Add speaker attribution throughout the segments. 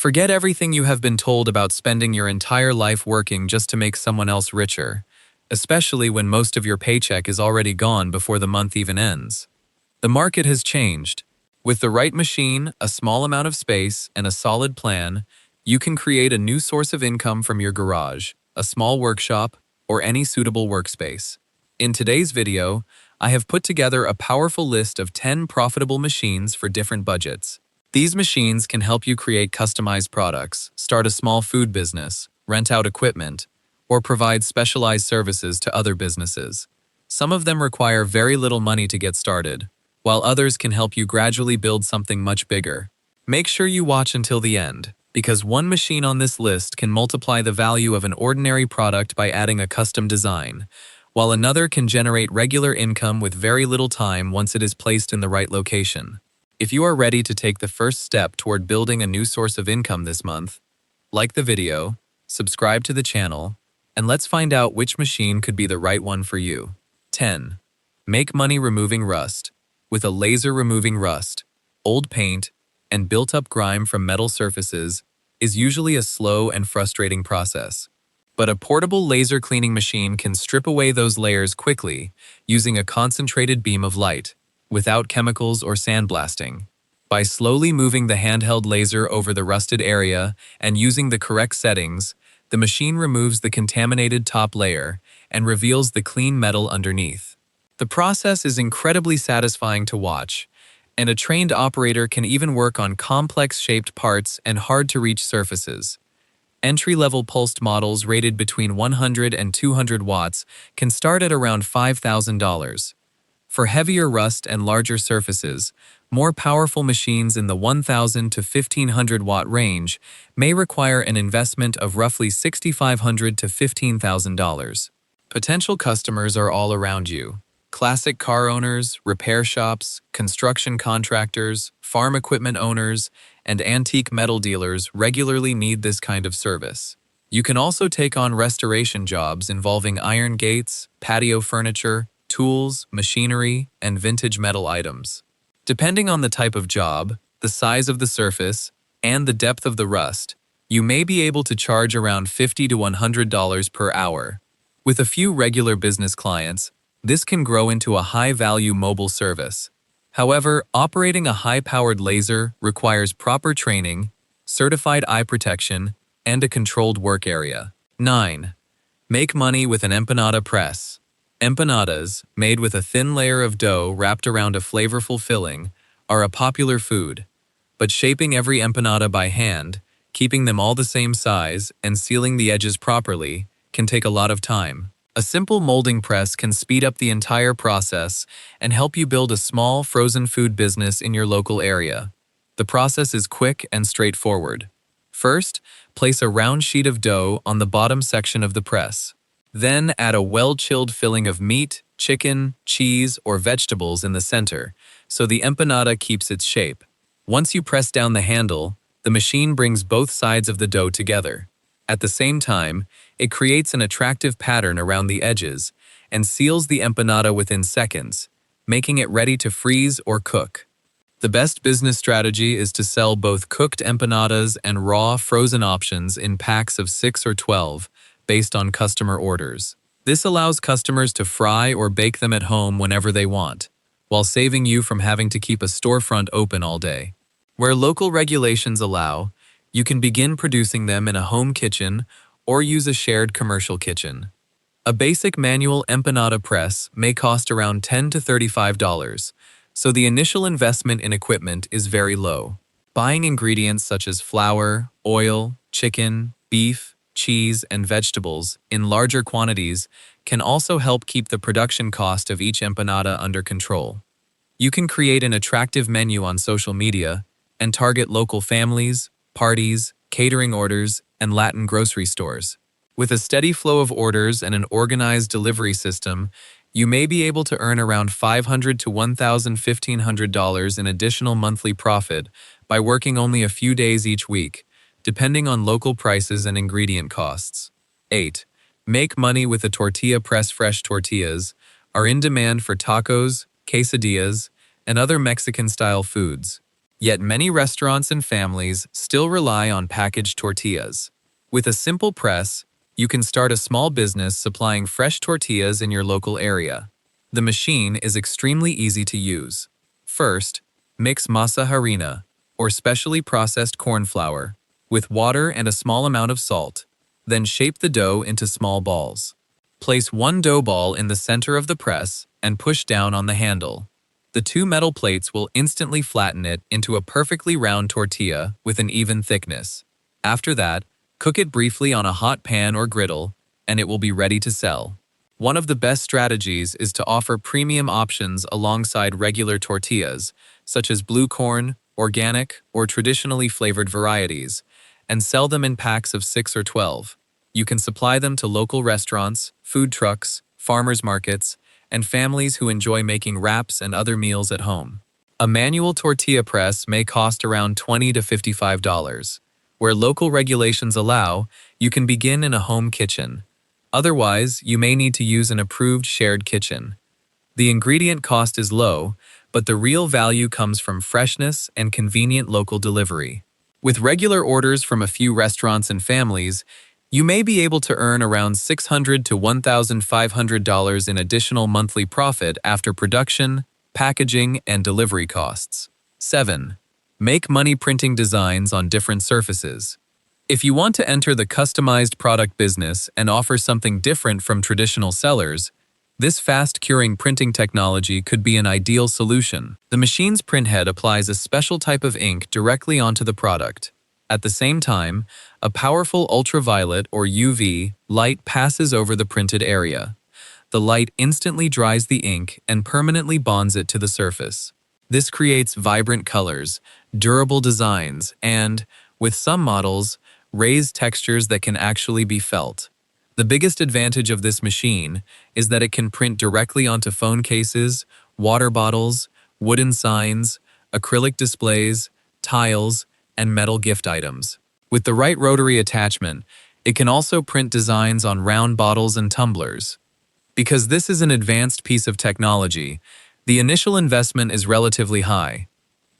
Speaker 1: Forget everything you have been told about spending your entire life working just to make someone else richer, especially when most of your paycheck is already gone before the month even ends. The market has changed. With the right machine, a small amount of space, and a solid plan, you can create a new source of income from your garage, a small workshop, or any suitable workspace. In today's video, I have put together a powerful list of 10 profitable machines for different budgets. These machines can help you create customized products, start a small food business, rent out equipment, or provide specialized services to other businesses. Some of them require very little money to get started, while others can help you gradually build something much bigger. Make sure you watch until the end, because one machine on this list can multiply the value of an ordinary product by adding a custom design, while another can generate regular income with very little time once it is placed in the right location. If you are ready to take the first step toward building a new source of income this month, like the video, subscribe to the channel, and let's find out which machine could be the right one for you. 10. Make money removing rust. With a laser removing rust, old paint, and built-up grime from metal surfaces is usually a slow and frustrating process. But a portable laser cleaning machine can strip away those layers quickly using a concentrated beam of light, without chemicals or sandblasting. By slowly moving the handheld laser over the rusted area and using the correct settings, the machine removes the contaminated top layer and reveals the clean metal underneath. The process is incredibly satisfying to watch, and a trained operator can even work on complex-shaped parts and hard-to-reach surfaces. Entry-level pulsed models rated between 100 and 200 watts can start at around $5,000. For heavier rust and larger surfaces, more powerful machines in the 1,000 to 1,500 watt range may require an investment of roughly $6,500 to $15,000. Potential customers are all around you. Classic car owners, repair shops, construction contractors, farm equipment owners, and antique metal dealers regularly need this kind of service. You can also take on restoration jobs involving iron gates, patio furniture, tools, machinery, and vintage metal items. Depending on the type of job, the size of the surface, and the depth of the rust, you may be able to charge around $50 to $100 per hour. With a few regular business clients, this can grow into a high-value mobile service. However, operating a high-powered laser requires proper training, certified eye protection, and a controlled work area. 9. Make money with an empanada press. Empanadas, made with a thin layer of dough wrapped around a flavorful filling, are a popular food. But shaping every empanada by hand, keeping them all the same size, and sealing the edges properly can take a lot of time. A simple molding press can speed up the entire process and help you build a small frozen food business in your local area. The process is quick and straightforward. First, place a round sheet of dough on the bottom section of the press. Then add a well-chilled filling of meat, chicken, cheese, or vegetables in the center, so the empanada keeps its shape. Once you press down the handle, the machine brings both sides of the dough together. At the same time, it creates an attractive pattern around the edges and seals the empanada within seconds, making it ready to freeze or cook. The best business strategy is to sell both cooked empanadas and raw, frozen options in packs of 6 or 12, based on customer orders. This allows customers to fry or bake them at home whenever they want, while saving you from having to keep a storefront open all day. Where local regulations allow, you can begin producing them in a home kitchen or use a shared commercial kitchen. A basic manual empanada press may cost around $10 to $35, so the initial investment in equipment is very low. Buying ingredients such as flour, oil, chicken, beef, cheese, and vegetables in larger quantities can also help keep the production cost of each empanada under control. You can create an attractive menu on social media and target local families, parties, catering orders, and Latin grocery stores. With a steady flow of orders and an organized delivery system, you may be able to earn around $500 to $1,500 in additional monthly profit by working only a few days each week, depending on local prices and ingredient costs. 8. Make money with a tortilla press. Fresh tortillas are in demand for tacos, quesadillas, and other Mexican-style foods. Yet many restaurants and families still rely on packaged tortillas. With a simple press, you can start a small business supplying fresh tortillas in your local area. The machine is extremely easy to use. First, mix masa harina, or specially processed corn flour, with water and a small amount of salt. Then shape the dough into small balls. Place one dough ball in the center of the press and push down on the handle. The two metal plates will instantly flatten it into a perfectly round tortilla with an even thickness. After that, cook it briefly on a hot pan or griddle, and it will be ready to sell. One of the best strategies is to offer premium options alongside regular tortillas, such as blue corn, organic, or traditionally flavored varieties, and sell them in packs of 6 or 12. You can supply them to local restaurants, food trucks, farmers markets, and families who enjoy making wraps and other meals at home. A manual tortilla press may cost around $20 to $55. Where local regulations allow, you can begin in a home kitchen. Otherwise, you may need to use an approved shared kitchen. The ingredient cost is low, but the real value comes from freshness and convenient local delivery. With regular orders from a few restaurants and families, you may be able to earn around $600 to $1,500 in additional monthly profit after production, packaging, and delivery costs. 7. Make money printing designs on different surfaces. If you want to enter the customized product business and offer something different from traditional sellers, this fast curing printing technology could be an ideal solution. The machine's printhead applies a special type of ink directly onto the product. At the same time, a powerful ultraviolet or UV light passes over the printed area. The light instantly dries the ink and permanently bonds it to the surface. This creates vibrant colors, durable designs, and, with some models, raised textures that can actually be felt. The biggest advantage of this machine is that it can print directly onto phone cases, water bottles, wooden signs, acrylic displays, tiles, and metal gift items. With the right rotary attachment, it can also print designs on round bottles and tumblers. Because this is an advanced piece of technology, the initial investment is relatively high.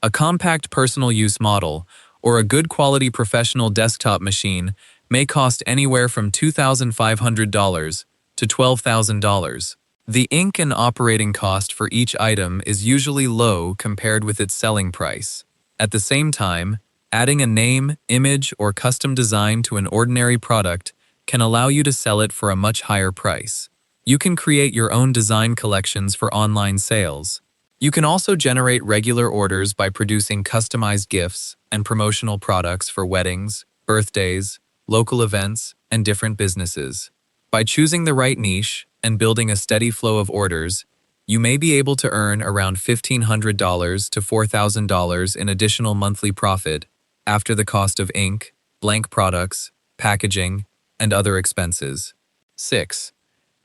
Speaker 1: A compact personal use model, or a good quality professional desktop machine, may cost anywhere from $2,500 to $12,000. The ink and operating cost for each item is usually low compared with its selling price. At the same time, adding a name, image, or custom design to an ordinary product can allow you to sell it for a much higher price. You can create your own design collections for online sales. You can also generate regular orders by producing customized gifts and promotional products for weddings, birthdays, local events, and different businesses. By choosing the right niche and building a steady flow of orders, you may be able to earn around $1,500 to $4,000 in additional monthly profit after the cost of ink, blank products, packaging, and other expenses. 6.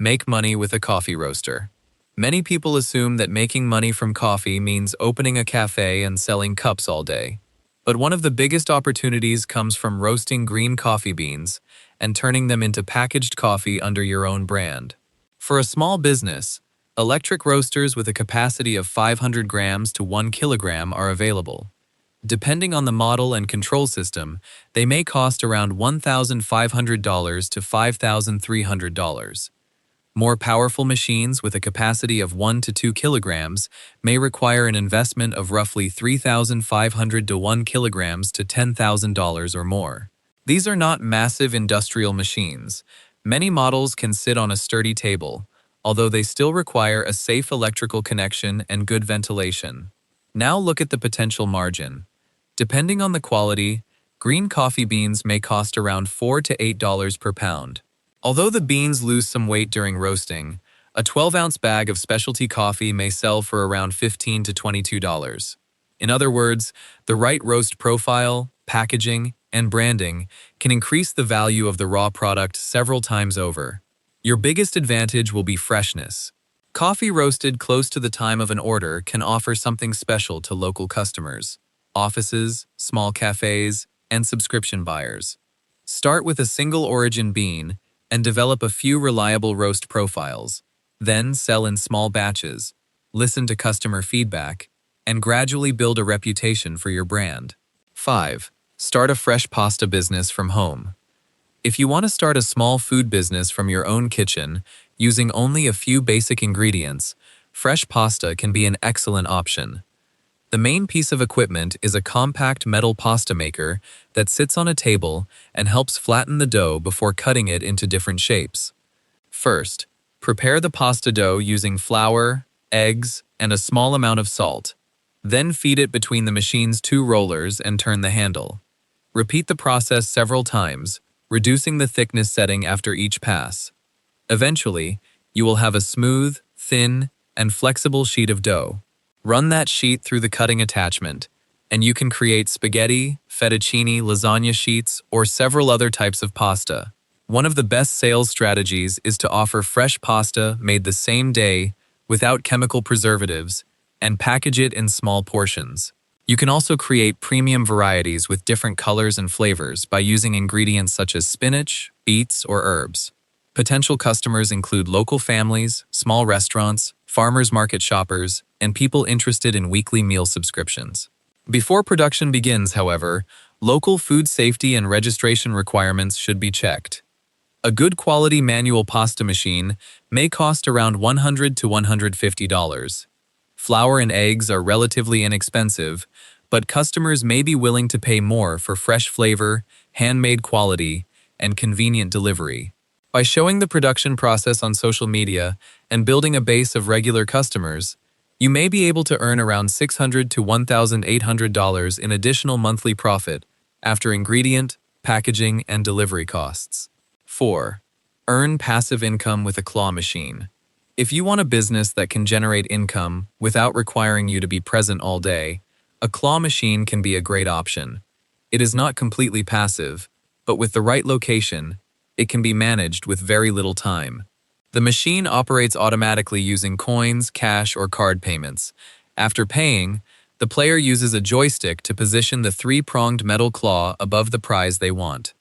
Speaker 1: Make money with a coffee roaster. Many people assume that making money from coffee means opening a cafe and selling cups all day. But one of the biggest opportunities comes from roasting green coffee beans and turning them into packaged coffee under your own brand. For a small business, electric roasters with a capacity of 500 grams to 1 kilogram are available. Depending on the model and control system, they may cost around $1,500 to $5,300. More powerful machines with a capacity of 1 to 2 kilograms may require an investment of roughly $3,500 to 1 kilograms to $10,000 or more. These are not massive industrial machines. Many models can sit on a sturdy table, although they still require a safe electrical connection and good ventilation. Now look at the potential margin. Depending on the quality, green coffee beans may cost around $4 to $8 per pound. Although the beans lose some weight during roasting, a 12-ounce bag of specialty coffee may sell for around $15 to $22. In other words, the right roast profile, packaging, and branding can increase the value of the raw product several times over. Your biggest advantage will be freshness. Coffee roasted close to the time of an order can offer something special to local customers, offices, small cafes, and subscription buyers. Start with a single origin bean and develop a few reliable roast profiles. Then sell in small batches, listen to customer feedback, and gradually build a reputation for your brand. 5. Start a fresh pasta business from home. If you want to start a small food business from your own kitchen, using only a few basic ingredients, fresh pasta can be an excellent option. The main piece of equipment is a compact metal pasta maker that sits on a table and helps flatten the dough before cutting it into different shapes. First, prepare the pasta dough using flour, eggs, and a small amount of salt. Then feed it between the machine's two rollers and turn the handle. Repeat the process several times, reducing the thickness setting after each pass. Eventually, you will have a smooth, thin, and flexible sheet of dough. Run that sheet through the cutting attachment, and you can create spaghetti, fettuccine, lasagna sheets, or several other types of pasta. One of the best sales strategies is to offer fresh pasta made the same day without chemical preservatives and package it in small portions. You can also create premium varieties with different colors and flavors by using ingredients such as spinach, beets, or herbs. Potential customers include local families, small restaurants, farmers market shoppers, and people interested in weekly meal subscriptions. Before production begins, however, local food safety and registration requirements should be checked. A good quality manual pasta machine may cost around $100 to $150. Flour and eggs are relatively inexpensive, but customers may be willing to pay more for fresh flavor, handmade quality, and convenient delivery. By showing the production process on social media and building a base of regular customers, you may be able to earn around $600 to $1,800 in additional monthly profit after ingredient, packaging, and delivery costs. 4. Earn passive income with a claw machine. If you want a business that can generate income without requiring you to be present all day, a claw machine can be a great option. It is not completely passive, but with the right location, it can be managed with very little time. The machine operates automatically using coins, cash, or card payments. After paying, the player uses a joystick to position the three-pronged metal claw above the prize they want.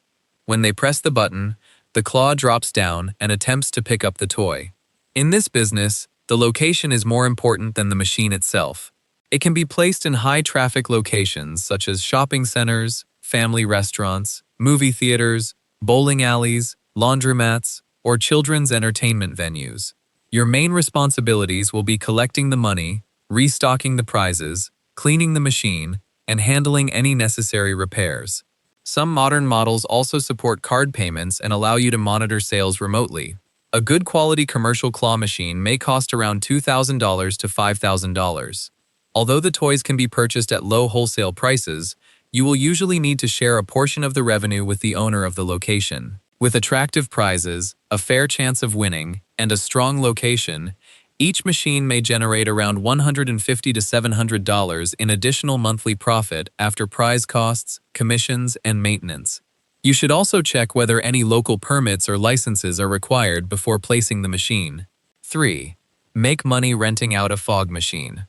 Speaker 1: When they press the button, the claw drops down and attempts to pick up the toy. In this business, the location is more important than the machine itself. It can be placed in high-traffic locations such as shopping centers, family restaurants, movie theaters, bowling alleys, laundromats, or children's entertainment venues. Your main responsibilities will be collecting the money, restocking the prizes, cleaning the machine, and handling any necessary repairs. Some modern models also support card payments and allow you to monitor sales remotely. A good quality commercial claw machine may cost around $2,000 to $5,000. Although the toys can be purchased at low wholesale prices, you will usually need to share a portion of the revenue with the owner of the location. With attractive prizes, a fair chance of winning, and a strong location, each machine may generate around $150 to $700 in additional monthly profit after prize costs, commissions, and maintenance. You should also check whether any local permits or licenses are required before placing the machine. 3. Make money renting out a fog machine.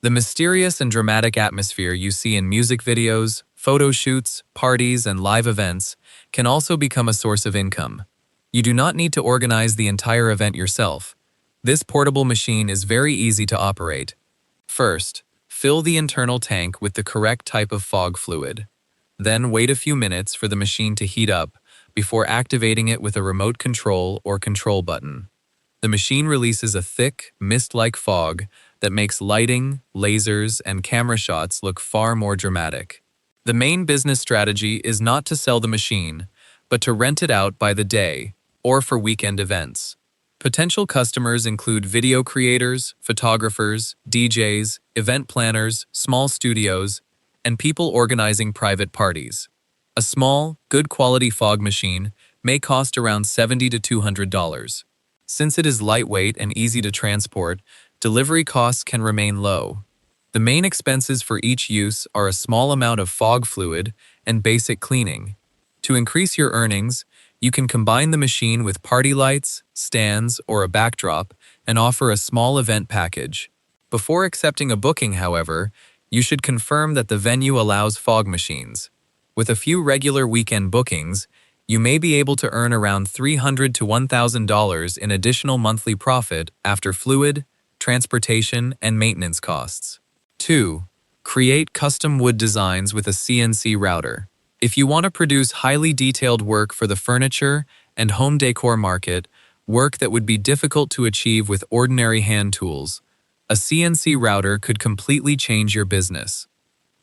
Speaker 1: The mysterious and dramatic atmosphere you see in music videos, photo shoots, parties, and live events can also become a source of income. You do not need to organize the entire event yourself. This portable machine is very easy to operate. First, fill the internal tank with the correct type of fog fluid. Then wait a few minutes for the machine to heat up before activating it with a remote control or control button. The machine releases a thick, mist-like fog that makes lighting, lasers, and camera shots look far more dramatic. The main business strategy is not to sell the machine, but to rent it out by the day or for weekend events. Potential customers include video creators, photographers, DJs, event planners, small studios, and people organizing private parties. A small, good quality fog machine may cost around $70 to $200. Since it is lightweight and easy to transport, delivery costs can remain low. The main expenses for each use are a small amount of fog fluid and basic cleaning. To increase your earnings, you can combine the machine with party lights, stands, or a backdrop and offer a small event package. Before accepting a booking, however, you should confirm that the venue allows fog machines. With a few regular weekend bookings, you may be able to earn around $300 to $1,000 in additional monthly profit after fluid, transportation, and maintenance costs. 2. Create custom wood designs with a CNC router. If you want to produce highly detailed work for the furniture and home decor market, work that would be difficult to achieve with ordinary hand tools, a CNC router could completely change your business.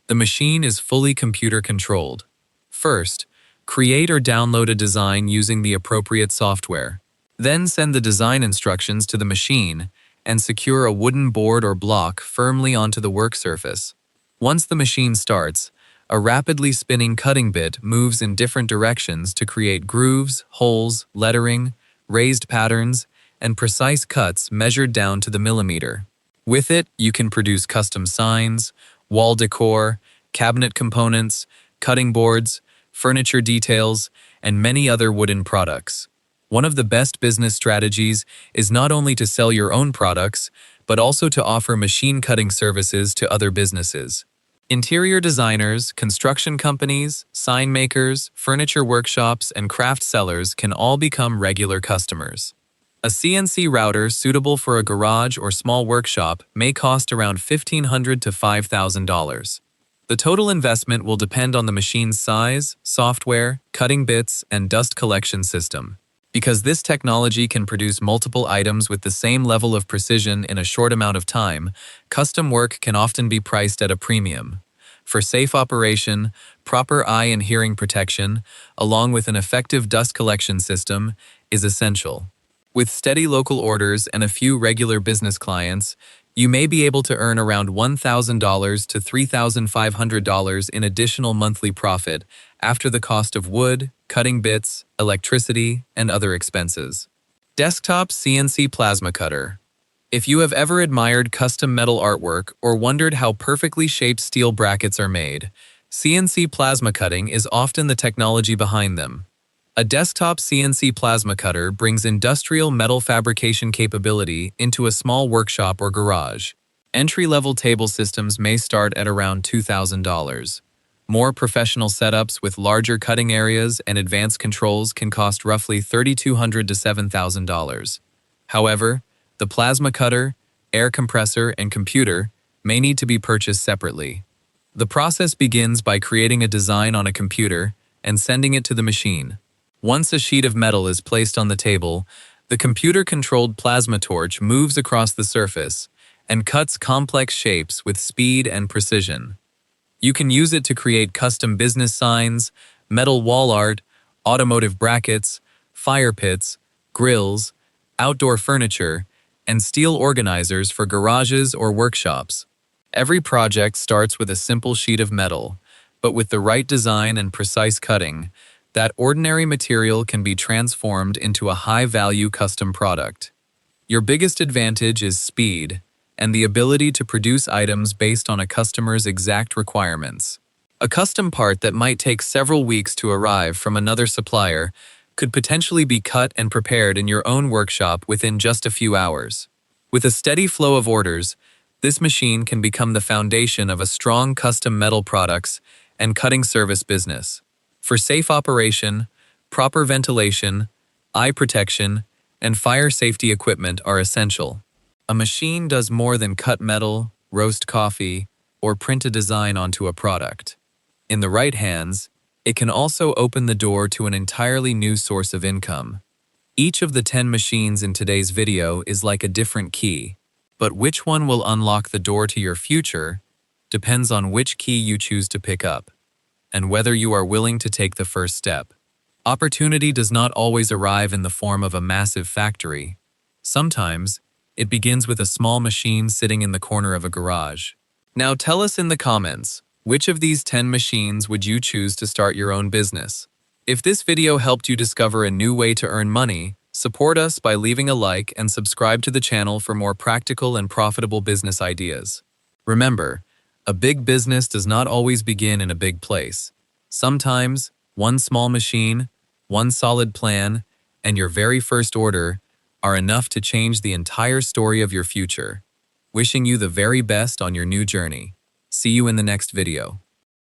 Speaker 1: The machine is fully computer controlled. First, create or download a design using the appropriate software. Then send the design instructions to the machine and secure a wooden board or block firmly onto the work surface. Once the machine starts, a rapidly spinning cutting bit moves in different directions to create grooves, holes, lettering, raised patterns, and precise cuts measured down to the millimeter. With it, you can produce custom signs, wall decor, cabinet components, cutting boards, furniture details, and many other wooden products. One of the best business strategies is not only to sell your own products, but also to offer machine cutting services to other businesses. Interior designers, construction companies, sign makers, furniture workshops, and craft sellers can all become regular customers. A CNC router suitable for a garage or small workshop may cost around $1,500 to $5,000. The total investment will depend on the machine's size, software, cutting bits, and dust collection system. Because this technology can produce multiple items with the same level of precision in a short amount of time, custom work can often be priced at a premium. For safe operation, proper eye and hearing protection, along with an effective dust collection system, is essential. With steady local orders and a few regular business clients, you may be able to earn around $1,000 to $3,500 in additional monthly profit after the cost of wood, cutting bits, electricity, and other expenses. Desktop CNC Plasma Cutter. If you have ever admired custom metal artwork or wondered how perfectly shaped steel brackets are made, CNC plasma cutting is often the technology behind them. A desktop CNC plasma cutter brings industrial metal fabrication capability into a small workshop or garage. Entry-level table systems may start at around $2,000. More professional setups with larger cutting areas and advanced controls can cost roughly $3,200 to $7,000. However, the plasma cutter, air compressor, and computer may need to be purchased separately. The process begins by creating a design on a computer and sending it to the machine. Once a sheet of metal is placed on the table, the computer-controlled plasma torch moves across the surface and cuts complex shapes with speed and precision. You can use it to create custom business signs, metal wall art, automotive brackets, fire pits, grills, outdoor furniture, and steel organizers for garages or workshops. Every project starts with a simple sheet of metal, but with the right design and precise cutting, that ordinary material can be transformed into a high-value custom product. Your biggest advantage is speed and the ability to produce items based on a customer's exact requirements. A custom part that might take several weeks to arrive from another supplier could potentially be cut and prepared in your own workshop within just a few hours. With a steady flow of orders, this machine can become the foundation of a strong custom metal products and cutting service business. For safe operation, proper ventilation, eye protection, and fire safety equipment are essential. A machine does more than cut metal, roast coffee, or print a design onto a product. In the right hands, it can also open the door to an entirely new source of income. Each of the 10 machines in today's video is like a different key, but which one will unlock the door to your future depends on which key you choose to pick up, and whether you are willing to take the first step. Opportunity does not always arrive in the form of a massive factory. Sometimes, it begins with a small machine sitting in the corner of a garage. Now tell us in the comments, which of these 10 machines would you choose to start your own business? If this video helped you discover a new way to earn money, support us by leaving a like and subscribe to the channel for more practical and profitable business ideas. Remember, a big business does not always begin in a big place. Sometimes, one small machine, one solid plan, and your very first order are enough to change the entire story of your future. Wishing you the very best on your new journey. See you in the next video.